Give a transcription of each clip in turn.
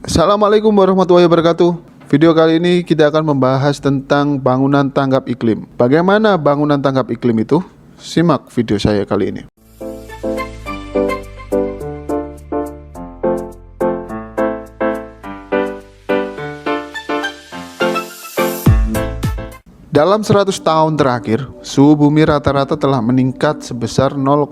Assalamualaikum warahmatullahi wabarakatuh. Video kali ini kita akan membahas tentang bangunan tanggap iklim. Bagaimana bangunan tanggap iklim itu? Simak video saya kali ini. Dalam 100 tahun terakhir, suhu bumi rata-rata telah meningkat sebesar 0,6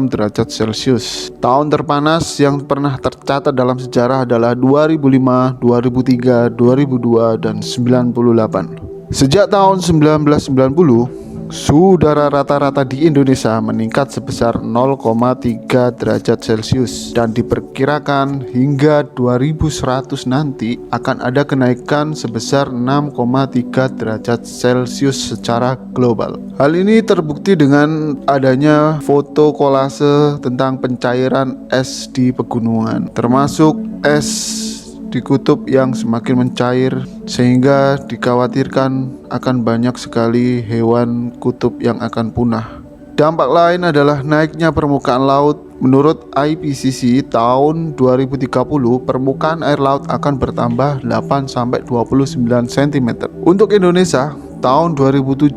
derajat Celcius. Tahun terpanas yang pernah tercatat dalam sejarah adalah 2005, 2003, 2002, dan 98. Sejak tahun 1990, suhu udara rata-rata di Indonesia meningkat sebesar 0,3 derajat Celcius dan diperkirakan hingga 2100 nanti akan ada kenaikan sebesar 6,3 derajat Celcius secara global. Hal ini terbukti dengan adanya foto kolase tentang pencairan es di pegunungan, termasuk es di kutub yang semakin mencair sehingga dikhawatirkan akan banyak sekali hewan kutub yang akan punah. Dampak lain adalah naiknya permukaan laut. Menurut IPCC, tahun 2030 permukaan air laut akan bertambah 8-29 cm. Untuk Indonesia, tahun 2070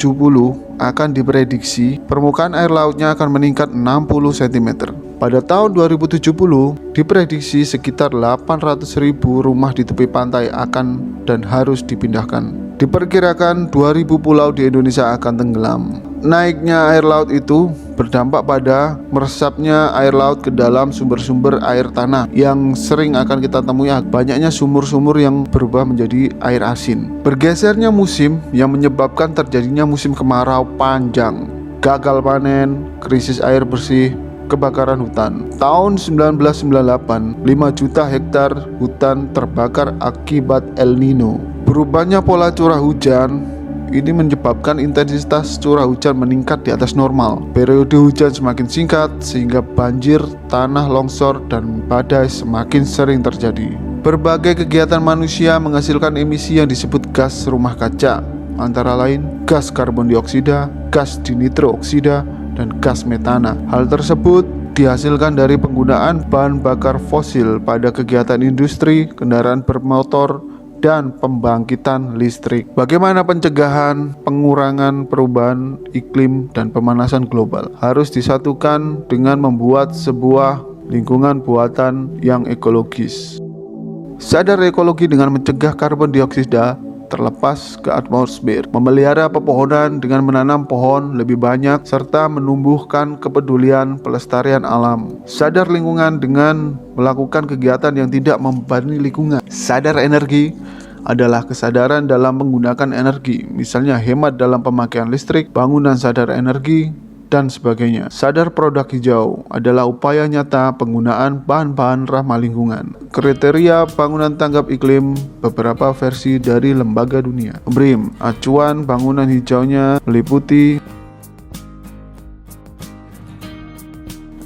akan diprediksi permukaan air lautnya akan meningkat 60 cm. Pada tahun 2070 diprediksi sekitar 800.000 rumah di tepi pantai akan dan harus dipindahkan. Diperkirakan 2.000 pulau di Indonesia akan tenggelam. Naiknya air laut itu berdampak pada meresapnya air laut ke dalam sumber-sumber air tanah yang sering akan kita temui. Banyaknya sumur-sumur yang berubah menjadi air asin. Bergesernya musim yang menyebabkan terjadinya musim kemarau panjang, gagal panen, krisis air bersih, kebakaran hutan. Tahun 1998, 5 juta hektar hutan terbakar akibat El Nino. Berubahnya pola curah hujan ini menyebabkan intensitas curah hujan meningkat di atas normal. Periode hujan semakin singkat sehingga banjir, tanah longsor, dan badai semakin sering terjadi. Berbagai kegiatan manusia menghasilkan emisi yang disebut gas rumah kaca, antara lain gas karbon dioksida, gas dinitrooksida, dan gas metana. Hal tersebut dihasilkan dari penggunaan bahan bakar fosil pada kegiatan industri, kendaraan bermotor, dan pembangkitan listrik. Bagaimana pencegahan, pengurangan perubahan iklim dan pemanasan global? Harus disatukan dengan membuat sebuah lingkungan buatan yang ekologis. Sadar ekologi dengan mencegah karbon dioksida terlepas ke atmosfer, memelihara pepohonan dengan menanam pohon lebih banyak, serta menumbuhkan kepedulian pelestarian alam. Sadar lingkungan dengan melakukan kegiatan yang tidak membebani lingkungan. Sadar energi adalah kesadaran dalam menggunakan energi, misalnya hemat dalam pemakaian listrik, bangunan sadar energi, dan sebagainya. Sadar produk hijau adalah upaya nyata penggunaan bahan-bahan ramah lingkungan. Kriteria bangunan tanggap iklim beberapa versi dari lembaga dunia. BREEAM, acuan bangunan hijaunya meliputi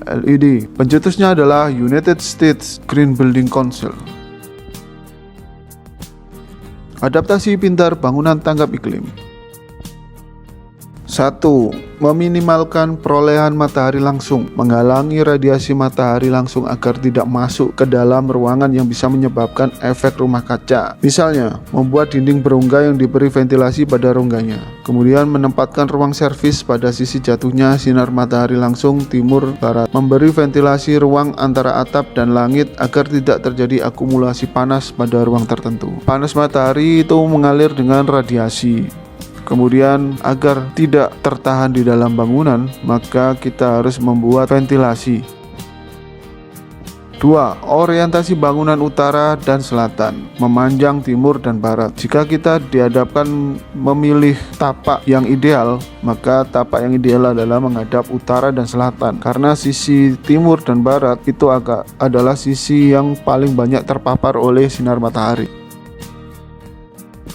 LED. Pencetusnya adalah United States Green Building Council. Adaptasi pintar bangunan tanggap iklim. 1. Meminimalkan perolehan matahari langsung, menghalangi radiasi matahari langsung agar tidak masuk ke dalam ruangan yang bisa menyebabkan efek rumah kaca. Misalnya, membuat dinding berongga yang diberi ventilasi pada rongganya. Kemudian menempatkan ruang servis pada sisi jatuhnya sinar matahari langsung timur-barat. Memberi ventilasi ruang antara atap dan langit agar tidak terjadi akumulasi panas pada ruang tertentu. Panas matahari itu mengalir dengan radiasi. Kemudian agar tidak tertahan di dalam bangunan, maka kita harus membuat ventilasi. 2. Orientasi bangunan utara dan selatan, memanjang timur dan barat. Jika kita dihadapkan memilih tapak yang ideal, maka tapak yang ideal adalah menghadap utara dan selatan, karena sisi timur dan barat itu adalah sisi yang paling banyak terpapar oleh sinar matahari.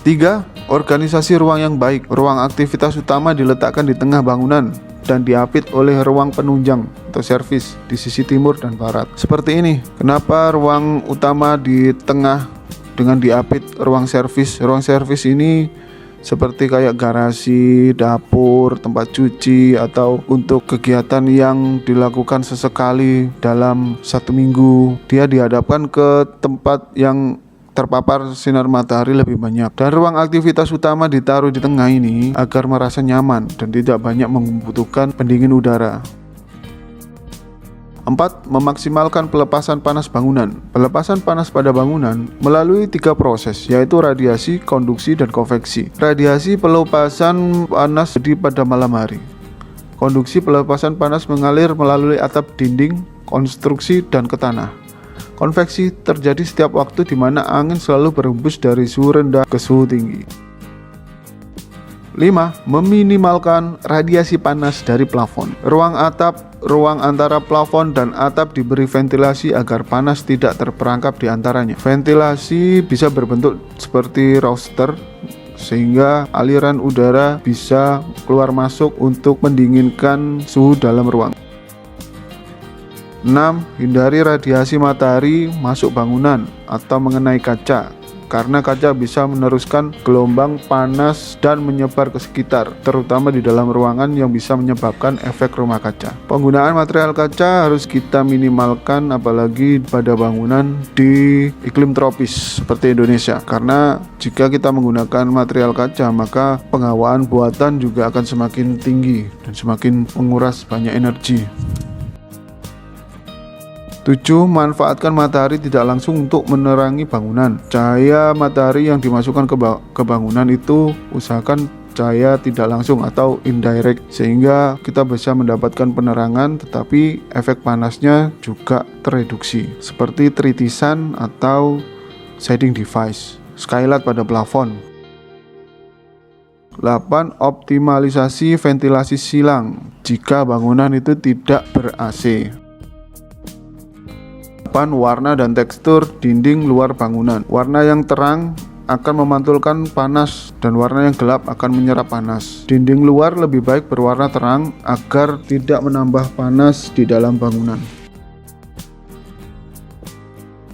3. Organisasi ruang yang baik. Ruang aktivitas utama diletakkan di tengah bangunan dan diapit oleh ruang penunjang atau servis di sisi timur dan barat. Seperti ini. Kenapa ruang utama di tengah dengan diapit ruang servis? Ruang servis ini seperti kayak garasi, dapur, tempat cuci, atau untuk kegiatan yang dilakukan sesekali dalam 1 minggu. Dia dihadapkan ke tempat yang terpapar sinar matahari lebih banyak. Dan ruang aktivitas utama ditaruh di tengah ini agar merasa nyaman dan tidak banyak membutuhkan pendingin udara. 4. Memaksimalkan pelepasan panas bangunan. Pelepasan panas pada bangunan melalui 3 proses, yaitu radiasi, konduksi, dan konveksi. Radiasi pelepasan panas terjadi pada malam hari. Konduksi pelepasan panas mengalir melalui atap, dinding, konstruksi, dan ke tanah. Konveksi terjadi setiap waktu di mana angin selalu berhembus dari suhu rendah ke suhu tinggi. 5. Meminimalkan radiasi panas dari plafon. Ruang antara plafon dan atap diberi ventilasi agar panas tidak terperangkap di antaranya. Ventilasi bisa berbentuk seperti roster sehingga aliran udara bisa keluar masuk untuk mendinginkan suhu dalam ruang. 6. Hindari radiasi matahari masuk bangunan atau mengenai kaca, karena kaca bisa meneruskan gelombang panas dan menyebar ke sekitar, terutama di dalam ruangan yang bisa menyebabkan efek rumah kaca. Penggunaan material kaca harus kita minimalkan, apalagi pada bangunan di iklim tropis seperti Indonesia, karena jika kita menggunakan material kaca maka pengawaan buatan juga akan semakin tinggi dan semakin menguras banyak energi. 7. Manfaatkan matahari tidak langsung untuk menerangi bangunan. Cahaya matahari yang dimasukkan ke bangunan itu usahakan cahaya tidak langsung atau indirect, sehingga kita bisa mendapatkan penerangan tetapi efek panasnya juga tereduksi, seperti tritisan atau shading device, skylight pada plafon. 8. Optimalisasi ventilasi silang jika bangunan itu tidak ber-AC. Warna dan tekstur dinding luar bangunan. Warna yang terang akan memantulkan panas dan warna yang gelap akan menyerap panas. Dinding luar lebih baik berwarna terang agar tidak menambah panas di dalam bangunan.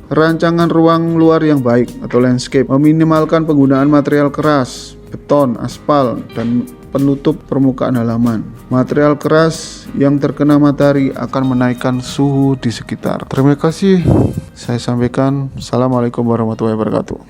Rancangan ruang luar yang baik atau landscape. Meminimalkan penggunaan material keras, beton, aspal, dan penutup permukaan halaman. Material keras yang terkena matahari akan menaikkan suhu di sekitar. Terima kasih. Saya sampaikan. Assalamualaikum warahmatullahi wabarakatuh.